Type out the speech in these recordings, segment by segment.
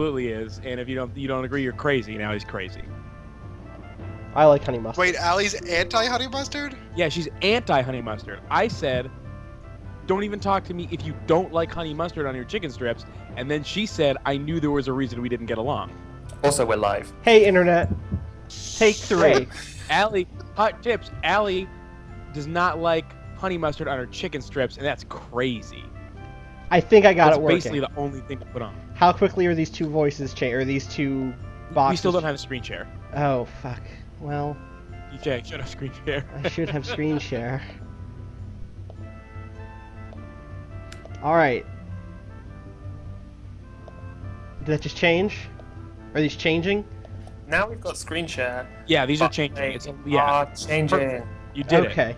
absolutely is, and if you don't agree, you're crazy. Now he's crazy. I like honey mustard. Wait, Allie's anti-honey mustard? Yeah, she's anti-honey mustard. I said, don't even talk to me if you don't like honey mustard on your chicken strips. And then she said, I knew there was a reason we didn't get along. Also, we're live. Hey, internet. Take 3. Allie, hot tips. Allie does not like honey mustard on her chicken strips, and that's crazy. I think I got That's it working. basically the only thing to put on. How quickly are these two voices or these two boxes? We still don't have a screen share. Oh, fuck. Well, DJ, should have screen share. I should have screen share. Alright. Did that just change? Are these changing? Now we've got screen share. Yeah, these are but changing. they It's, are changing. Perfect. You did it. Okay.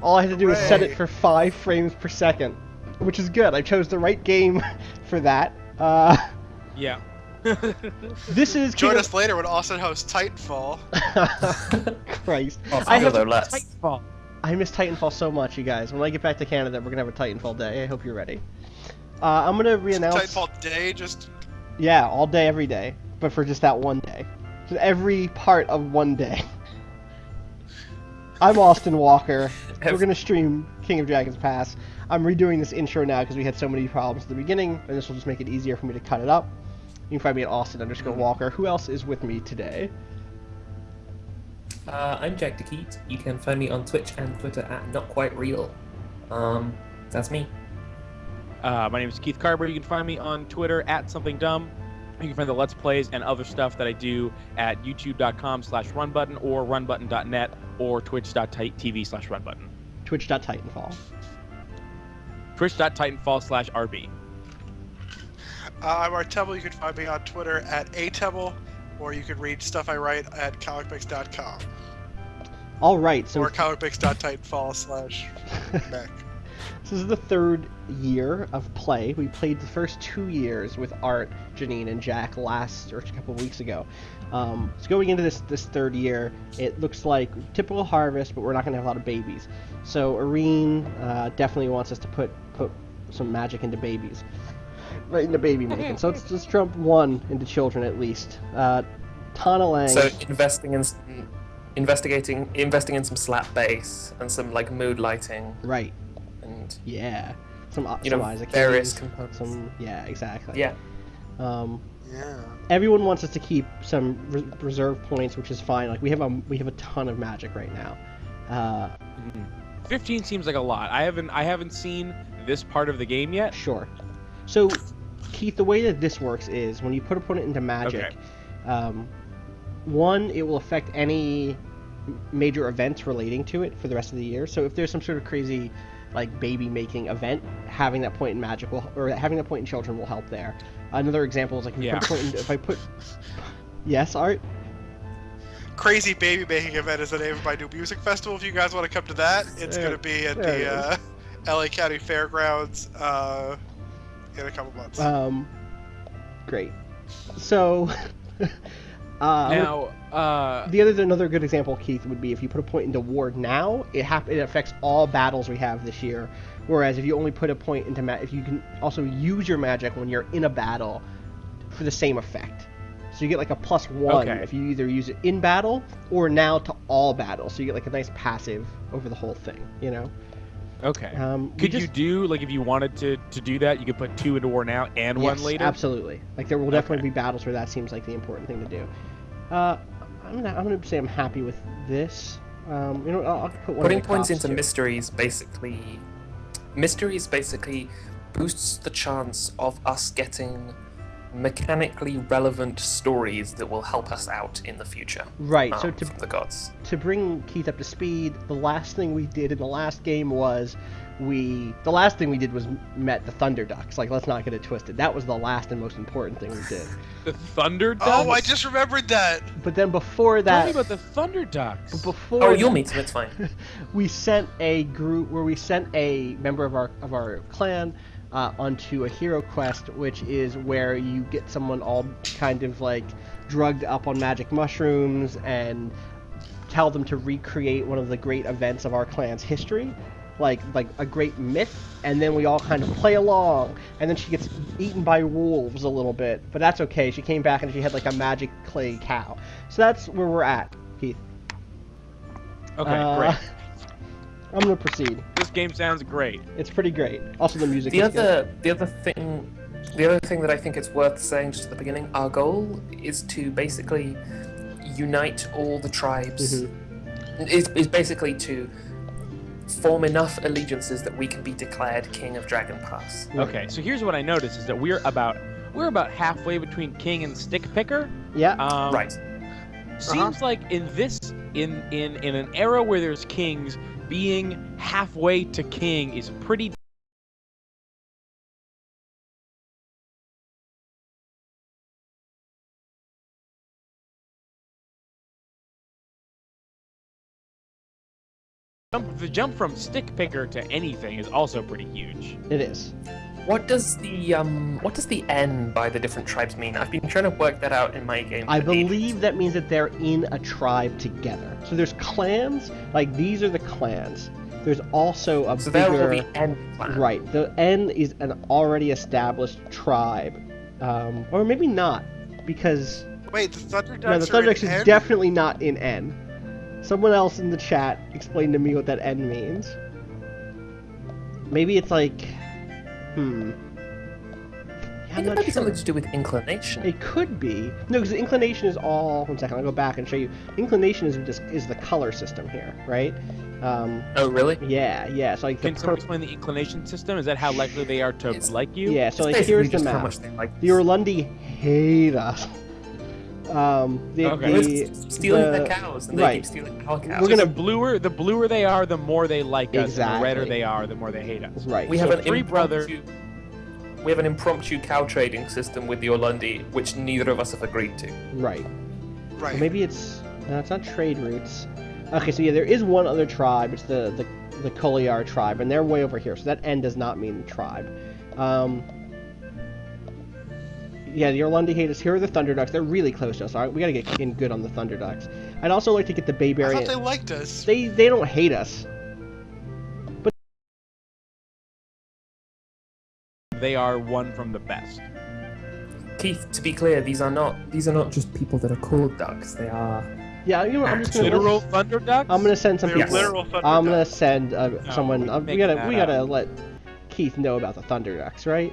All I had to do was set it Hooray. for 5 frames per second, which is good. I chose the right game for that. Yeah. This is Join King us later when Austin hosts Titanfall. Christ. Oh, I, though, have, let's. Titanfall. I miss Titanfall so much, you guys. When I get back to Canada, we're gonna have a Titanfall day. I hope you're ready. I'm gonna re-announce. Titanfall day, just Yeah, all day, every day, but for just that one day. Just every part of one day. I'm Austin Walker. We're gonna stream King of Dragons Pass. I'm redoing this intro now because we had so many problems at the beginning, and this will just make it easier for me to cut it up. You can find me at Austin_Walker. Who else is with me today? I'm Jack DeKeat. You can find me on Twitch and Twitter at NotQuiteReal. That's me. My name is Keith Carber. You can find me on Twitter at something dumb. You can find the Let's Plays and other stuff that I do at youtube.com/runbutton or runbutton.net or twitch.tv/runbutton. Twitch.titanfall. Twitch.titanfall/RB. I'm Artebel. You can find me on Twitter at Atebel, or you can read stuff I write at comicbix.com Alright, so or comicbix.titanfall/mech. this is the 3rd year of play. We played the first 2 years with Art, Janine, and Jack a couple of weeks ago. So going into this 3rd year, it looks like typical Harvest, but we're not going to have a lot of babies. So Irene definitely wants us to put some magic into babies. Right into baby making. So let's just jump 1 into children at least. Tana Lang. So investing in some slap bass and some like mood lighting Right. and Yeah. Some Isaac various Hayes, components. Yeah, exactly. Yeah. Yeah. Everyone wants us to keep some reserve points, which is fine. Like we have a ton of magic right now. 15 seems like a lot. I haven't seen this part of the game yet. Sure. So, Keith, the way that this works is when you put a opponent into magic, Okay. 1, it will affect any major events relating to it for the rest of the year. So if there's some sort of crazy like baby making event, having that point in magic having that point in children will help there. Another example is like if I put yes, Art. Crazy Baby Making Event is the name of my new music festival. If you guys want to come to that, it's going to be at the LA County Fairgrounds in a couple months. Great. So, Now, another good example, Keith, would be if you put a point into war now, it affects all battles we have this year. Whereas if you only put a point into if you can also use your magic when you're in a battle for the same effect. So you get like a +1 if you either use it in battle or now to all battles. So you get like a nice passive over the whole thing, you know? okay. we You do, like, if you wanted to do that, you could put 2 into war now and 1 later? Absolutely. Like there will definitely be battles where that seems like the important thing to do. I'm gonna say I'm happy with this. You know, I'll put one Putting in the points cops, into too. mysteries basically boosts the chance of us getting mechanically relevant stories that will help us out in the future. Right. So from the gods. to bring Keith up to speed, the last thing we did in the last game was met the Thunder Ducks. Like, let's not get it twisted. That was the last and most important thing we did. The Thunder Ducks? Oh, I just remembered that. But then before Tell me that, about the Thunder Ducks. Oh, you'll meet him. It's fine. we sent a member of our clan onto a hero quest, which is where you get someone all kind of like drugged up on magic mushrooms and tell them to recreate one of the great events of our clan's history. like a great myth, and then we all kind of play along, and then she gets eaten by wolves a little bit, but that's okay. She came back and she had like a magic clay cow. So that's where we're at, Keith. Okay, great. I'm gonna proceed. This game sounds great. It's pretty great. Also, the music. The is good. other thing that I think it's worth saying just at the beginning, our goal is to basically unite all the tribes. Is basically to form enough allegiances that we can be declared King of Dragon Pass. Okay, so here's what I noticed is that we're about halfway between king and stick picker. Yeah. Right. Seems like in an era where there's kings, being halfway to king is pretty. The jump from stick picker to anything is also pretty huge. It is. What does the N by the different tribes mean? I've been trying to work that out in my game. I believe that means that they're in a tribe together. So there's clans, like these are the clans. There's also a So bigger... there will be N clan. Right, the N is an already established tribe. Or maybe not, because... Wait, the Thunderducks No, the Thunderducks are in is N? definitely not in N. Someone else in the chat explain to me what that N means. Maybe it's like... I I'm think it not might be sure. something to do with inclination. It could be. No, because inclination is all... One second, I'll go back and show you. Inclination is the color system here, right? Oh, really? Yeah. So like the Can someone explain the inclination system? Is that how likely they are to It's- like you? Yeah, so It's like basically here's the just how map. much they like The Orlundi hate us. Okay. We're stealing the- the cows, and they right. keep stealing our cows. We're So gonna- the bluer they are, the more they like us. And the redder Exactly. they are, the more they hate us. Right. We so have an three brother- We have an impromptu cow trading system with the Orlundi, which neither of us have agreed to. Right. Right. So maybe it's... No, it's not trade routes. Okay, so yeah, there is one other tribe. It's the Koliar tribe, and they're way over here. So that N does not mean tribe. Yeah, the Orlundi hate us. Here are the Thunderducks. They're really close to us. All right, we gotta get in good on the Thunderducks. I'd also like to get the I Bayberry. thought they liked us. They don't hate us. They are one from the best. Keith, to be clear, these are not just people that are called ducks. They are. Yeah, you know what? I'm just gonna. Literal thunder ducks. I'm gonna send some They're people. literal Thunderducks. I'm gonna send someone. we're We making gotta that up. let Keith know about the Thunderducks, right?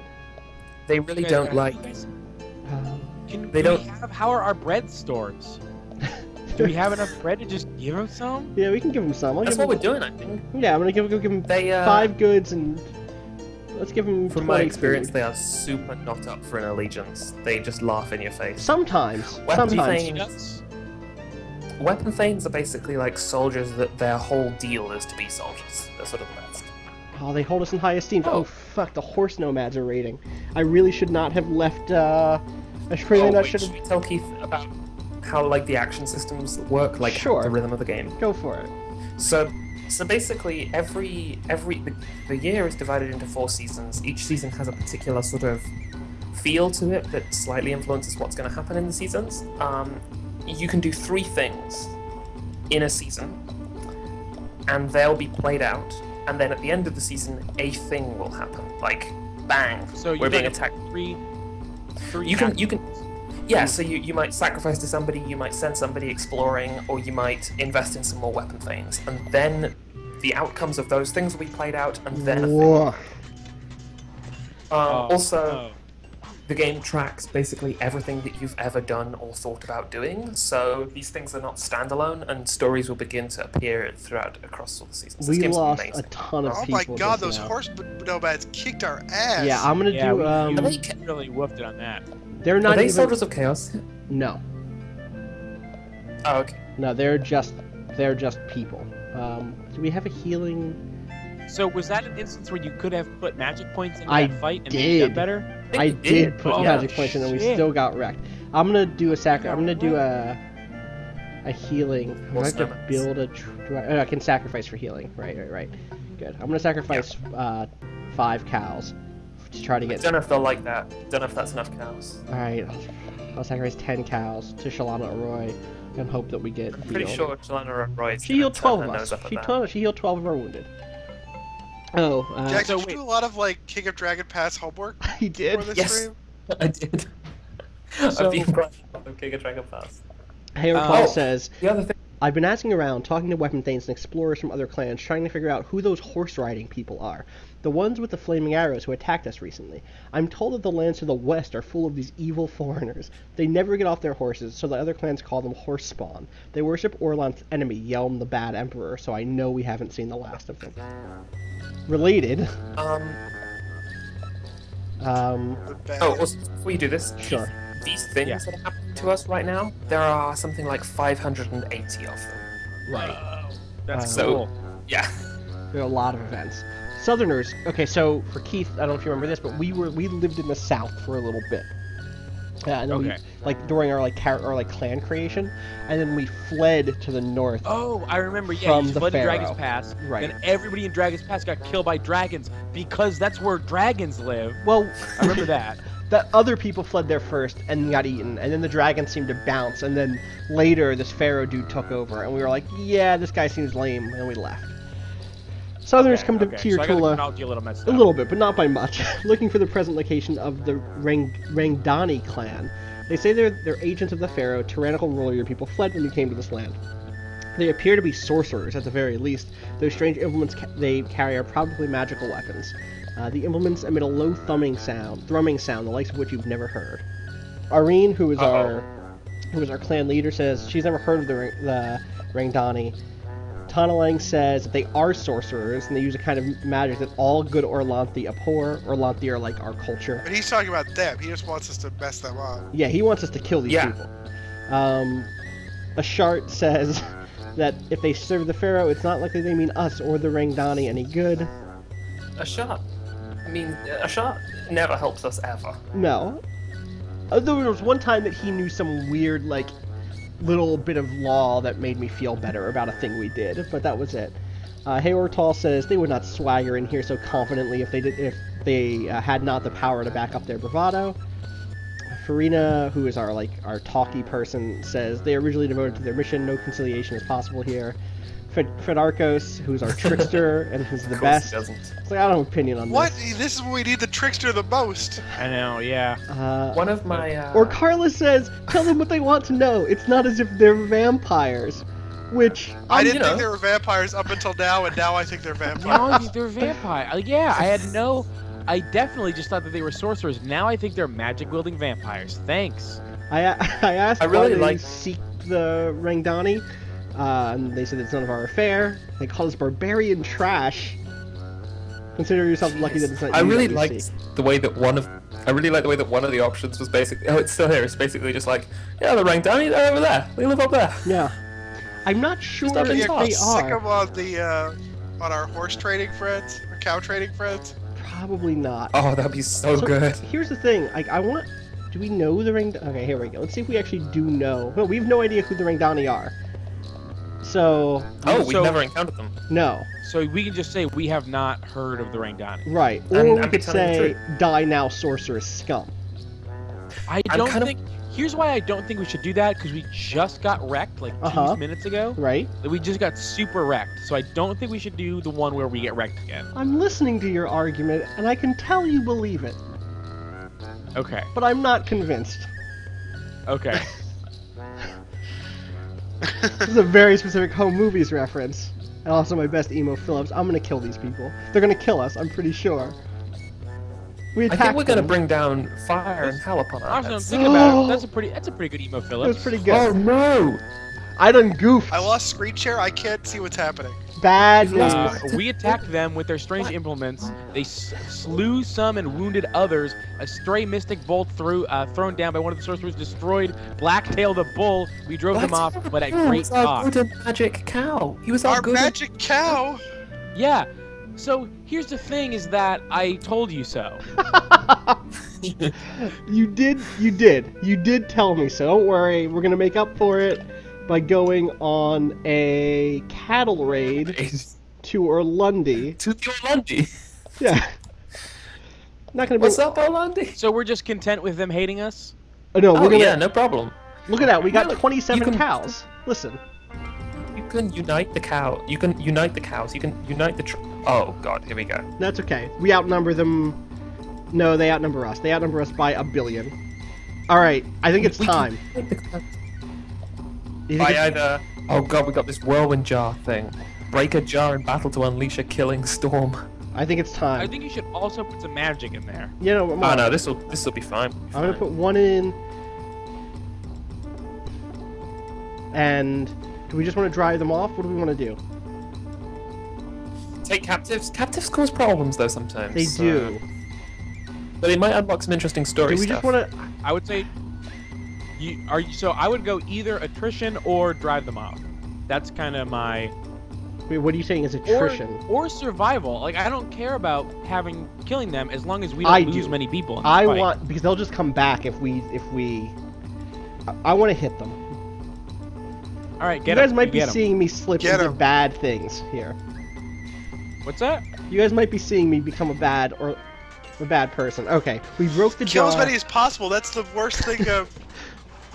They really You guys don't are- like. you guys- Um, They don't- How are our bread stores? Do we have enough bread to just give them some? Yeah, we can give him some. That's what we're doing, I think. Yeah, I'm gonna give him They 5 goods and let's give him. From 20 my experience, food. they are super not up for an allegiance. They just laugh in your face. Sometimes. Weapon Sometimes. thing- Ducks? Weapon Thanes are basically like soldiers that their whole deal is to be soldiers. They're sort of the best. Oh, they hold us in high esteem. Oh. Oh fuck! The horse nomads are raiding. I really should not have left. I should really not should should have. we tell Keith about how like the action systems work, like Sure. the rhythm of the game? Go for it. So basically, the year is divided into 4 seasons. Each season has a particular sort of feel to it that slightly influences what's going to happen in the seasons. You can do 3 things in a season, and they'll be played out. And then at the end of the season, a thing will happen. Like, bang! So we're you being get attacked. three. You can. Yeah, so you might sacrifice to somebody, you might send somebody exploring, or you might invest in some more weapon things. And then the outcomes of those things will be played out, and then a thing. Whoa. Also, the game tracks basically everything that you've ever done or thought about doing, so these things are not standalone, and stories will begin to appear throughout across all the seasons. This We game's lost amazing. a ton of Oh people. my god, just those now. horse nomads kicked our ass. Yeah, I'm gonna Yeah, do. we Are they- really woofed it on that. They're Are not they even. Soldiers of Chaos? No, Oh, okay. no, they're just people. Do we have a healing? So was that an instance where you could have put magic points into I that fight and made it did. better? I think you did put Oh, magic points in, and we shit. still got wrecked. I'm gonna do a I'm gonna do Got a healing. Do I have to Snowmans. build a? I can sacrifice for healing. Right. Good. I'm gonna sacrifice 5 cows to try to I get. don't know if they'll like that. Don't know if that's enough cows. All right. I'll sacrifice 10 cows to Shalana Roy and hope that we get I'm pretty healed. sure Jelena Roy is She gonna healed turn 12 her of nose us. up at She that. healed 12 of our wounded. Oh, Jack, So did you wait. do a lot of like King of Dragon Pass homework he did. for this Yes. stream? I did. So- I've been playing King of Dragon Pass. Hayward Oh. says, The other thing. I've been asking around, talking to weapon thanes and explorers from other clans, trying to figure out who those horse riding people are. The ones with the flaming arrows who attacked us recently. I'm told that the lands to the west are full of these evil foreigners. They never get off their horses, so the other clans call them horse spawn. They worship Orlan's enemy, Yelm the Bad Emperor, so I know we haven't seen the last of them. Related. The bad- Oh, also, before you do this, Sure. these things Yeah. that are happening to us right now, there are something like 580 of them. Right. That's So- cool. Yeah. There are a lot of events. Southerners. Okay, so for Keith, I don't know if you remember this, but we lived in the South for a little bit. Yeah, and then Okay. we, like during our clan creation, and then we fled to the north. Oh, I remember. Yeah, From you the flooded Pharaoh. Dragon's Pass. Right. Then everybody in Dragon's Pass got killed by dragons because that's where dragons live. Well, I remember that. that other people fled there first and got eaten, and then the dragons seemed to bounce, and then later this Pharaoh dude took over, and we were like, yeah, this guy seems lame, and we left. Southerners come to So I got the Tirtula chronology a little messed a up. little bit, but not by much, looking for the present location of the Rangdani clan. They say they're agents of the Pharaoh, tyrannical ruler your people fled when you came to this land. They appear to be sorcerers, at the very least. Those strange implements they carry are probably magical weapons. The implements emit a low thrumming sound, the likes of which you've never heard. Irene, who is our clan leader, says she's never heard of the Rangdani. Tanalang says that they are sorcerers, and they use a kind of magic that all good Orlanthi abhor. Orlanthi are like our culture. But he's talking about them. He just wants us to mess them up. Yeah, he wants us to kill these Yeah. people. Ashart says that if they serve the Pharaoh, it's not likely they mean us or the Rangdani any good. A shot. I mean, a shot never helps us ever. No. Although there was one time that he knew some weird, like, little bit of law that made me feel better about a thing we did, but that was it. Hayortal says they would not swagger in here so confidently if they had not the power to back up their bravado. Farina, who is our talky person, says they are originally devoted to their mission. No conciliation is possible here. Fedarkos, who's our trickster and who's the Of course best. he doesn't. It's like, I don't have an opinion on What? this. This is when we need the trickster the most. I know. Yeah. One of my Or Carla says, tell them what they want to know. It's not as if they're vampires. Which, I didn't you know. think they were vampires up until now, and now I think they're vampires. No, they're vampire. Yeah, I had no. I definitely just thought that they were sorcerers. Now I think they're magic-wielding vampires. Thanks. I asked I really why they like- seek the Rangdani, and they said it's none of our affair. They call us barbarian trash. Consider yourself lucky that it's not I you really that we liked see. the way that one of the options was basically. Oh, it's still here. It's basically just like, yeah, the Rangdani, they're over there. They live up there. Yeah. I'm not sure up in if toss. they Sick are. them on the on our horse trading friends, or cow trading friends. Probably not. Oh, that'd be so good. Here's the thing. I want. Do we know the Rangdani? Okay, here we go. Let's see if we actually do know. No, we have no idea who the Rangdani are. So, Oh, we've So- never encountered them. no. So we can just say we have not heard of the Rangdani. Right. Or And we I'm could telling the say, die now, sorceress scum. I I'm don't kind of- think. Here's why I don't think we should do that, because we just got wrecked like 2 Uh-huh. minutes ago. Right? We just got super wrecked. So I don't think we should do the one where we get wrecked again. I'm listening to your argument, and I can tell you believe it, Okay. but I'm not convinced. Okay. This is a very specific home movies reference. And also my best emo Phillips. I'm gonna kill these people. They're gonna kill us, I'm pretty sure. We I attacked think we're gonna them. bring down fire and hell upon our Honestly, I'm heads. thinking about it. That's a pretty good emo That Phillips. was pretty good. Oh no! I done goofed. I lost screen share. I can't see what's happening. Bad news. We attacked them with their strange implements. They slew some and wounded others. A stray mystic bolt thrown down by one of the sorcerers destroyed Blacktail the bull. We drove them off, but at He great was our cost. good magic cow. He was our Our good. magic cow. Yeah. So here's the thing: is that I told you so. You did tell me so. Don't worry, we're gonna make up for it by going on a cattle raid to Orlundi. To the Orlandi. Yeah. Not gonna be. What's up, Orlandi? So we're just content with them hating us. Oh, no, we're Oh gonna yeah, no problem. look at that. We got Look, 27 you can- cows. Listen, can unite the cow. You can unite the cows. You can unite the. Oh God, here we go. That's okay. We outnumber them. No, they outnumber us. They outnumber us by 1 billion. All right, I think it's We can time. unite the cows. You think By it's- either. Oh God, we got this whirlwind jar thing. Break a jar in battle to unleash a killing storm. I think it's time. I think you should also put some magic in there. You know, Oh no, this will be fine. I'm gonna put one in. And do we just want to drive them off? What do we want to do? Take captives. Captives cause problems though sometimes. They do. But it might unlock some interesting story Do we stuff. just want to? I would say so I would go either attrition or drive them off. That's kind of my Wait, what are you saying is attrition? or survival. Like I don't care about killing them as long as we I don't lose do. many people in this I fight. want because they'll just come back if we. I want to hit them. All right, You get guys him. might be Get him. seeing me slip Get into 'em. bad things here. What's that? You guys might be seeing me become a bad person. Okay, we broke the Kill as jar. many as possible. That's the worst thing of.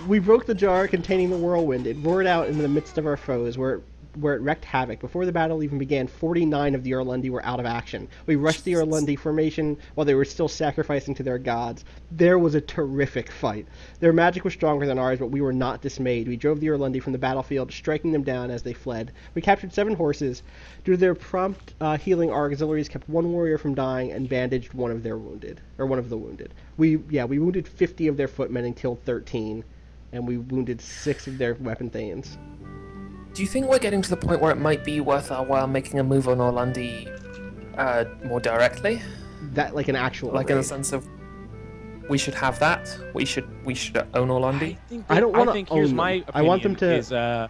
We broke the jar containing the whirlwind. It roared out into the midst of our foes, where it wreaked havoc. Before the battle even began, 49 of the Orlundi were out of action. We rushed the Orlundi formation while they were still sacrificing to their gods. There was a terrific fight. Their magic was stronger than ours, but we were not dismayed. We drove the Orlundi from the battlefield, striking them down as they fled. We captured 7 horses. Due to their prompt healing, our auxiliaries kept 1 warrior from dying and bandaged one of the wounded. We wounded 50 of their footmen and killed 13. And we wounded 6 of their weapon thanes. Do you think we're getting to the point where it might be worth our while making a move on Orlandi more directly? That like an actual Like in raid. the sense of we should have that. We should own Orlandi. I don't wanna I think here's own my them. opinion. I want them to- Is, Mhm.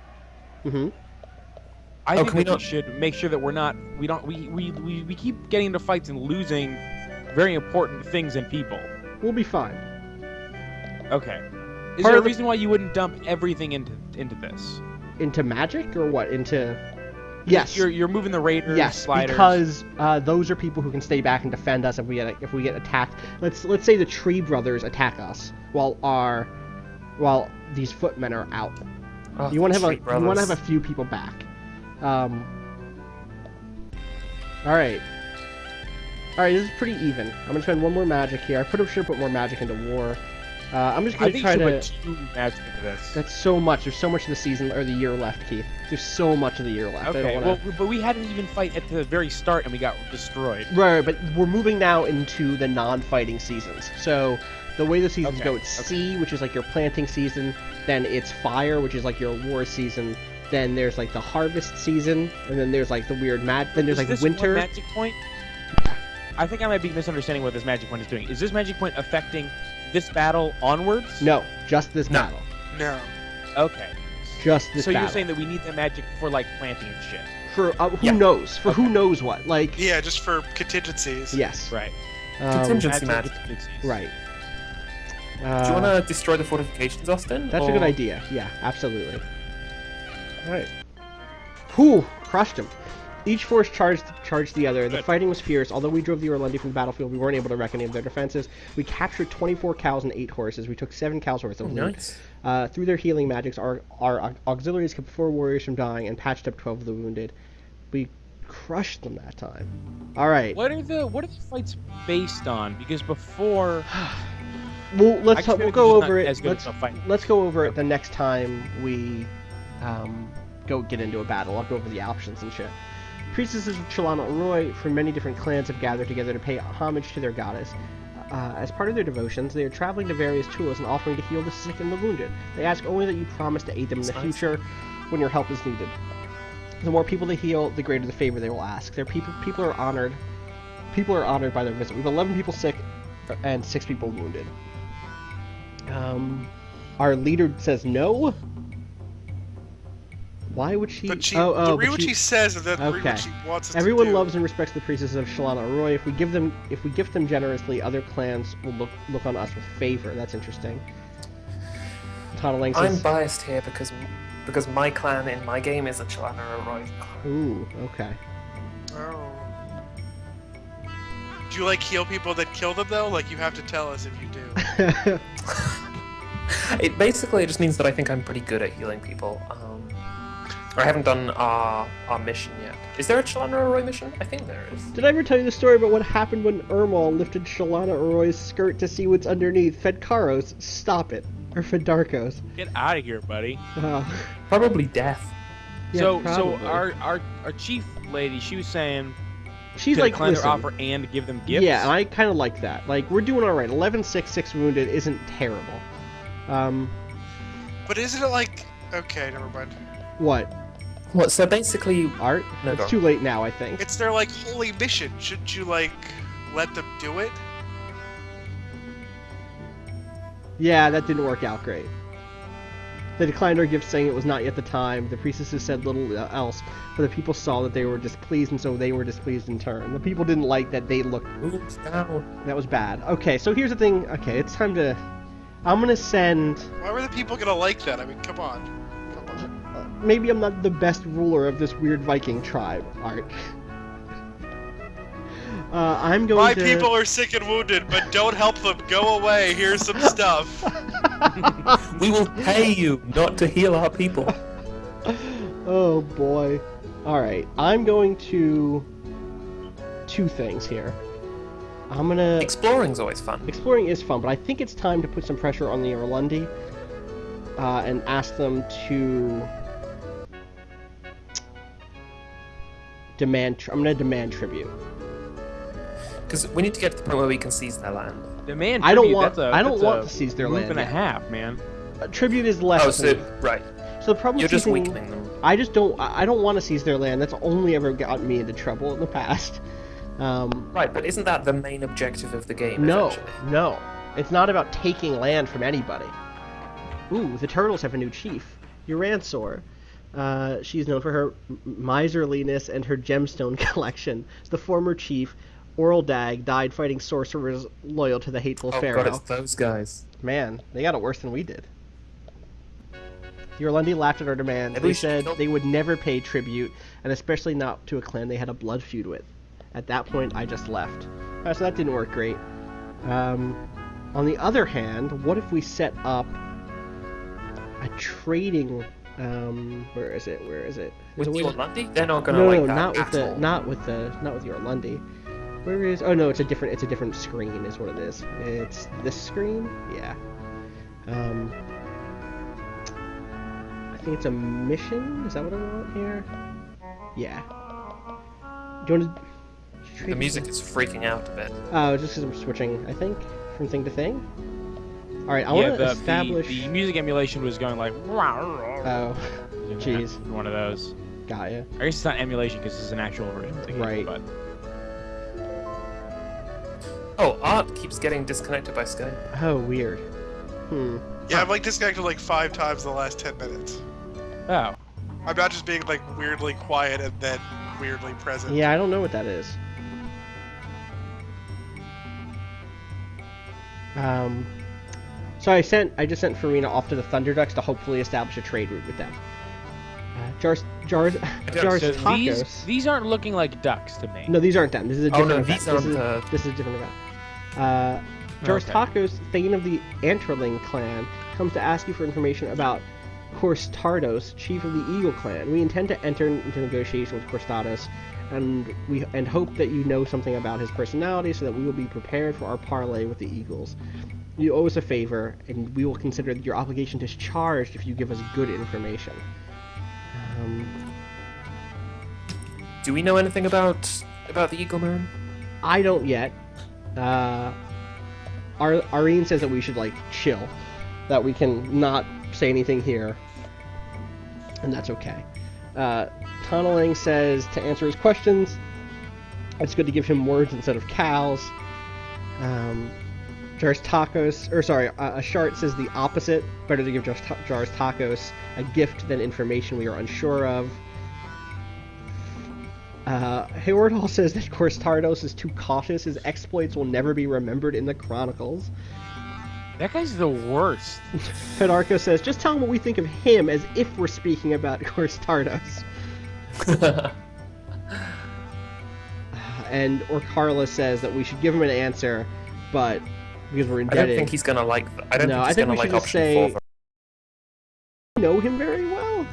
I Oh, think can we that not- we should make sure that we keep getting into fights and losing very important things and people. We'll be fine. Okay. Is Part there a of the- reason why you wouldn't dump everything into this? Into magic or what? Into yes. You're moving the raiders, Yes, sliders. because those are people who can stay back and defend us if we get attacked. Let's say the Tree Brothers attack us while these footmen are out. Oh, You want to Street have Brothers. a few people back. All right. This is pretty even. I'm gonna spend 1 more magic here. I should put more magic into war. I'm just I gonna think try you to. should put 2 magic into this. That's so much. There's so much of the season or the year left, Keith. There's so much of the year left. I Okay, don't wanna... well, but we hadn't even fight at the very start and we got destroyed. Right, but we're moving now into the non-fighting seasons. So the way the seasons Okay, go, it's sea, which is like your planting season. Then it's fire, which is like your war season. Then there's like the harvest season, and then there's like the weird Then there's Is like this winter. one magic point? I think I might be misunderstanding what this magic point is doing. Is this magic point affecting this battle onwards? No, just this No. battle. No. Okay. Just this So battle. you're saying that we need that magic for like planting and shit. For who Yeah. knows? For who Okay. knows what? Like Yeah, just for contingencies. yes. Right. Contingency magic. Right. Do you want to destroy the fortifications, Austin? That's a good or- idea. Yeah, absolutely. Alright. Whew! Crushed him. Each force charged the other. The Good. fighting was fierce. Although we drove the Orlundi from the battlefield, we weren't able to wreck any of their defenses. We captured 24 cows and 8 horses. We took 7 cows worth of loot. Nice. Through their healing magics, our auxiliaries kept 4 warriors from dying and patched up 12 of the wounded. We crushed them that time. Alright. What are the fights based on? Because before Well, I feel we'll like go it's over not it. as good as a fight. Let's go over it the next time we go get into a battle. I'll go over the options and shit. Priestesses of Chalana Roy from many different clans have gathered together to pay homage to their goddess. As part of their devotions, they are traveling to various tulas and offering to heal the sick and the wounded. They ask only that you promise to aid them in the That's nice. future when your help is needed. The more people they heal, the greater the favor they will ask. Their people are honored. People are honored by their visit. We have 11 people sick and 6 people wounded. Our leader says no. Why would she? But she, but read what she says and then read Okay. what she wants us Everyone to do. loves and respects the priestesses of Shalana Roy. If we gift them generously, other clans will look on us with favor. That's interesting. Toddling I'm says, biased here because my clan in my game is a Chalana Roy. "Ooh, okay." Oh. Do you like heal people that kill them though? Like you have to tell us if you do. It basically just means that I think I'm pretty good at healing people. I haven't done our mission yet. Is there a Chalana Arroy mission? I think there is. Did I ever tell you the story about what happened when Ermal lifted Shalana Arroy's skirt to see what's underneath? Fedkaros, stop it. Or Fedarkos. Get out of here, buddy. Probably death. Yeah, so probably. our chief lady, she was saying She's to like, decline their listen. offer and give them gifts. Yeah, and I kind of like that. Like, we're doing alright. 11-6, 6 wounded isn't terrible. But isn't it like... Okay, never mind. What? What? So basically, Art? No, It's go. too late now, I think. It's their, like, holy mission. Shouldn't you, like, let them do it? Yeah, that didn't work out great. They declined our gift, saying it was not yet the time. The priestesses said little else, but the people saw that they were displeased, and so they were displeased in turn. The people didn't like that they looked... moves down. That was bad. Okay, so here's the thing. Okay, it's time to... I'm gonna send... Why were the people gonna like that? I mean, come on. Come on. Maybe I'm not the best ruler of this weird Viking tribe, Art. I'm going My to... people are sick and wounded, but don't help them. Go away. Here's some stuff. We will pay you not to heal our people. Oh boy. Alright, I'm going to... Two things here. I'm gonna... Exploring's always fun. Exploring is fun, but I think it's time to put some pressure on the Orlundi and ask them to demand... I'm gonna demand tribute. Because we need to get to the point where we can seize their land. Demand I don't tribute, want- that's I don't that's want a to seize their move land and a yet. half, man. Tribute is less Oh, so, than... right. So the problem You're with just seizing- weakening them. I just don't... I don't want to seize their land. That's only ever gotten me into trouble in the past. Right, but isn't that the main objective of the game, No, eventually? no. It's not about taking land from anybody. Ooh, the turtles have a new chief. Uransor. She's known for her miserliness and her gemstone collection. The former chief, Oraldag, died fighting sorcerers loyal to the hateful Oh pharaoh. god, it's those guys. Man, they got it worse than we did. The Orlundi laughed at our demand. Maybe They we should said kill- they would never pay tribute, and especially not to a clan they had a blood feud with. At that point, I just left. So that didn't work great. On the other hand, what if we set up a trading... where is it? Where is it? With There's a the way to- Orlundi? They're not gonna No, like no, that not with at the, all. not with the Orlundi. Where is? Oh no, it's a different screen, is what it is. It's this screen. Yeah. I think it's a mission. Is that what I want here? Yeah. Do you want to? The music is freaking out a bit. Oh, just because I'm switching, I think, from thing to thing. All right, I Yeah, want to establish. the music emulation was going like. Oh, jeez. One of those. got ya. I guess it's not emulation because it's an actual version of the game, Right. But Oh, Art keeps getting disconnected by Skype. Oh, weird. Yeah, I've like disconnected like 5 times in the last 10 minutes. oh, I'm not just being like weirdly quiet and then weirdly present. Yeah, I don't know what that is. So I just sent Farina off to the Thunderducks to hopefully establish a trade route with them. Jars don't- so Tacos. these aren't looking like ducks to me. No, these aren't them. This is a Oh, different no, event. these aren't, This is a different event. Jars Okay. Tacos, Thane of the Antlerling clan, comes to ask you for information about Korstardos, chief of the Eagle clan. We intend to enter into negotiation with Korstardos, and hope that you know something about his personality so that we will be prepared for our parley with the Eagles. You owe us a favor, and we will consider your obligation discharged if you give us good information. Do we know anything about the Eagle Man? I don't yet. Irene says that we should like chill, that we can not say anything here, and that's okay. Tunneling says to answer his questions, it's good to give him words instead of cows. Jars Tacos, or sorry, Ashart says the opposite. Better to give Jars Tacos a gift than information we are unsure of. Haywardhall says that Korstardos is too cautious. His exploits will never be remembered in the chronicles. That guy's the worst. Fedarko says, just tell him what we think of him as if we're speaking about Korstardos. And Orkarla says that we should give him an answer, but because we're I indebted. don't think he's gonna like. I don't No, think I he's think gonna we should like just option say- 4. know him very well.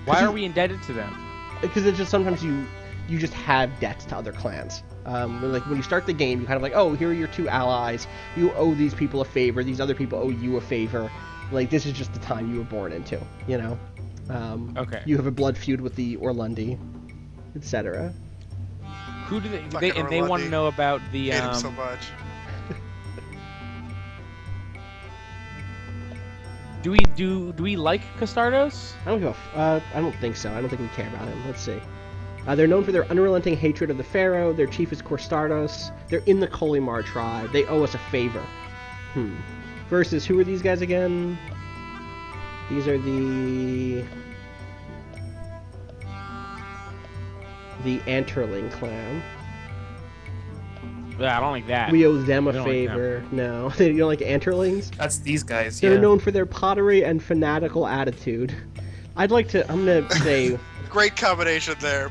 Why are we indebted to them? Because it's just sometimes you just have debts to other clans. Like when you start the game, you kind of like, oh, here are your two allies. You owe these people a favor. These other people owe you a favor. Like this is just the time you were born into, you know. Okay. You have a blood feud with the Orlundi, etc. Who do they Fucking and they want to Orlundi. know about the Hate him so much. do we like Castardos? I don't I don't think so. I don't think we care about him. Let's see. They're known for their unrelenting hatred of the Pharaoh. Their chief is Corstardos. They're in the Kolimar tribe. They owe us a favor. Versus, who are these guys again? These are the Anterling clan. Yeah, I don't like that. We owe them a We don't like them. favor. No, you don't like Anterlings? That's these guys. They're Yeah. known for their pottery and fanatical attitude. I'm gonna say Great combination there.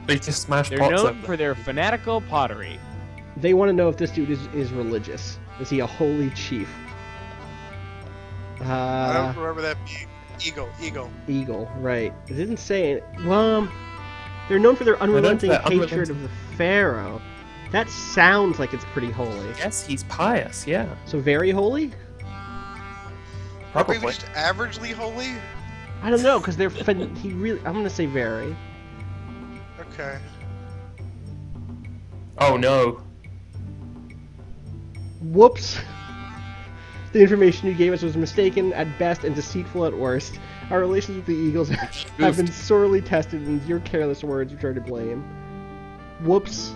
They just smash They're pots known up. for their fanatical pottery. they want to know if this dude is religious. Is he a holy chief? I don't remember that being Eagle. Eagle, right. It didn't say it. Well, they're known for their unrelenting their hatred of the Pharaoh. That sounds like it's pretty holy. Yes, he's pious. Yeah, So very holy? Probably probably. just averagely holy. I don't know, because I'm gonna say very. Okay. Oh no. Whoops. The information you gave us was mistaken at best and deceitful at worst. Our relations with the Eagles have been sorely tested, and your careless words are to blame. Whoops.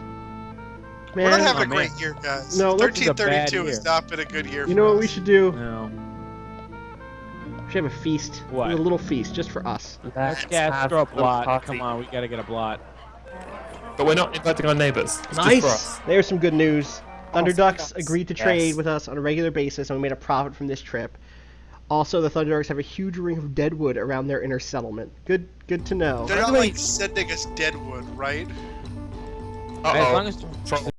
Man, We're not having a man. great year, guys. No, this is a bad 1332 has year. not been a good year. you know for what we us. should do? No. We should have a feast. What? A little feast just for us. Let's throw a blot. Come on, we gotta get a blot. But we're not inviting our neighbors. It's just for Nice. us. There's some good news. Thunderducks Ducks. agreed to trade Yes. with us on a regular basis, and we made a profit from this trip. Also, the Thunderducks have a huge ring of deadwood around their inner settlement. Good to know. They're By not the way- like sending us deadwood, right? As long Uh as oh.